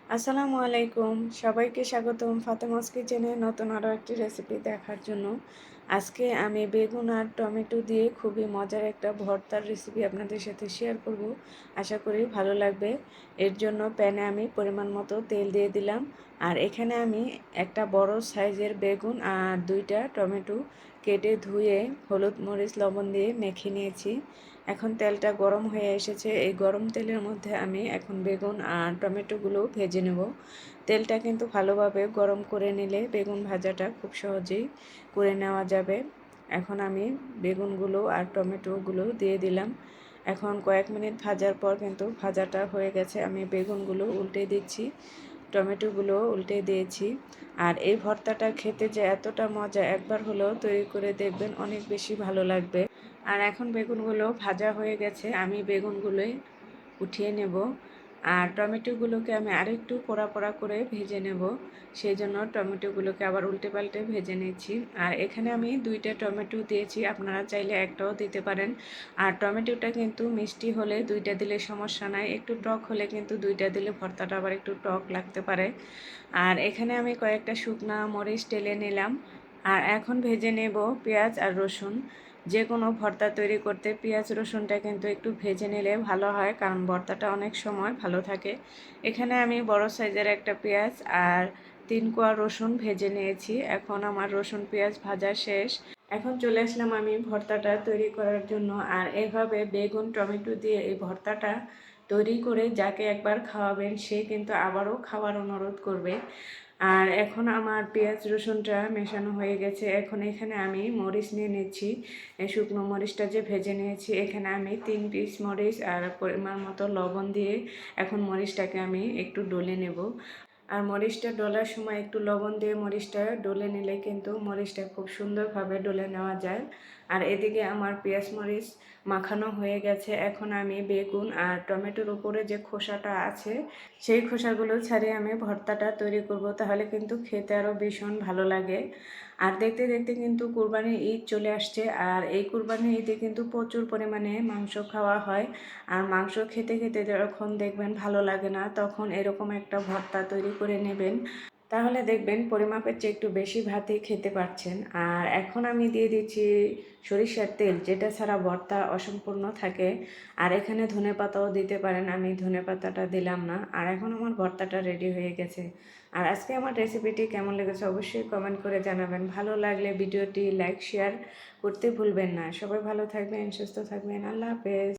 আসসালামু আলাইকুম, সবাইকে স্বাগতম ফাতেমাস কিচেনে নতুন আরও একটি রেসিপি দেখার জন্য। আজকে আমি বেগুন আর টমেটো দিয়ে খুবই মজার একটা ভর্তার রেসিপি আপনাদের সাথে শেয়ার করব। আশা করি ভালো লাগবে। এর জন্য প্যানে আমি পরিমাণ মতো তেল দিয়ে দিলাম। আর এখানে আমি একটা বড় সাইজের বেগুন আর 2টা টমেটো কেটে ধুয়ে হলুদ মরিচ লবণ দিয়ে মেখে নিয়েছি। এখন তেলটা গরম হয়ে এসেছে। এই গরম তেলের মধ্যে আমি এখন বেগুন আর টমেটোগুলো ভেজে নেব। তেলটা কিন্তু ভালোভাবে গরম করে নিলে বেগুন ভাজাটা খুব সহজেই করে নেওয়া যাবে। এখন আমি বেগুনগুলো আর টমেটোগুলো দিয়ে দিলাম। এখন কয়েক মিনিট ভাজার পর কিন্তু ভাজাটা হয়ে গেছে। আমি বেগুনগুলো উল্টে দিচ্ছি, টমেটোগুলো উল্টে দিয়েছি। আর এই ভর্তাটা খেতে যে এতটা মজা, একবার হলেও তৈরি করে দেখবেন, অনেক বেশি ভালো লাগবে। আর এখন বেগুনগুলো ভাজা হয়ে গেছে, আমি বেগুনগুলোই উঠিয়ে নেব। আর টমেটোগুলোকে আমি আরেকটু পোড়া পোড়া করে ভেজে নেব, সেই জন্য টমেটোগুলোকে আবার উল্টে পাল্টে ভেজে নিচ্ছি। আর এখানে আমি 2টা টমেটো দিয়েছি, আপনারা চাইলে একটাও দিতে পারেন। আর টমেটোটা কিন্তু মিষ্টি হলে 2টা দিলে সমস্যা নাই, একটু টক হলে কিন্তু 2টা দিলে ভর্তাটা আবার একটু টক লাগতে পারে। আর এখানে আমি কয়েকটা শুকনা মরিচ টেলে নিলাম। আর এখন ভেজে নেব পেঁয়াজ আর রসুন। যে কোনো ভর্তা তৈরি করতে পেঁয়াজ রসুনটা কিন্তু একটু ভেজে নিলে ভালো হয়, কারণ ভর্তাটা অনেক সময় ভালো থাকে। এখানে আমি বড় সাইজের একটা পেঁয়াজ আর 3 কোয়া রসুন ভেজে নিয়েছি। এখন আমার রসুন পেঁয়াজ ভাজা শেষ। এখন চলে আসলাম আমি ভর্তাটা তৈরি করার জন্য। আর এভাবে বেগুন টমেটো দিয়ে এই ভর্তাটা তৈরি করে যাকে একবার খাওয়াবেন সে কিন্তু আবারও খাওয়ার অনুরোধ করবে। আর এখন আমার পেঁয়াজ রসুনটা মেশানো হয়ে গেছে। এখন এখানে আমি মরিচ নিয়ে নিচ্ছি। শুকনো মরিচটা যে ভেজে নিয়েছি, এখানে আমি 3 পিস মরিচ আর পরিমাণ মতো লবণ দিয়ে এখন মরিচটাকে আমি একটু ডলে নেব। আর মরিচটা ডলার সময় একটু লবণ দিয়ে মরিচটা ডলে নিলে কিন্তু মরিচটা খুব সুন্দরভাবে ডলে নেওয়া যায়। আর এদিকে আমার পেঁয়াজ মরিচ মাখানো হয়ে গেছে। এখন আমি বেগুন আর টমেটোর উপরে যে খোসাটা আছে সেই খোসাগুলো ছাড়িয়ে আমি ভর্তাটা তৈরি করব, তাহলে কিন্তু খেতে আরও ভীষণ ভালো লাগে। আর দেখতে দেখতে কিন্তু কুরবানির ঈদ চলে আসছে। আর এই কুরবানির ঈদে কিন্তু প্রচুর পরিমাণে মাংস খাওয়া হয়। আর মাংস খেতে খেতে যখন দেখবেন ভালো লাগে না, তখন এরকম একটা ভর্তা তৈরি করে নেবেন, তাহলে দেখবেন পরিমাপের চেয়ে একটু বেশি ভাতই খেতে পারছেন। আর এখন আমি দিয়ে দিচ্ছি সরিষার তেল, যেটা ছাড়া ভর্তা অসম্পূর্ণ থাকে। আর এখানে ধনেপাতাও দিতে পারেন, আমি ধনেপাতাটা দিলাম না। আর এখন আমার ভর্তাটা রেডি হয়ে গেছে। আর আজকে আমার রেসিপিটি কেমন লেগেছে অবশ্যই কমেন্ট করে জানাবেন। ভালো লাগলে ভিডিওটি লাইক শেয়ার করতে ভুলবেন না। সবাই ভালো থাকবেন, সুস্থ থাকবেন। আল্লাহ হাফেজ।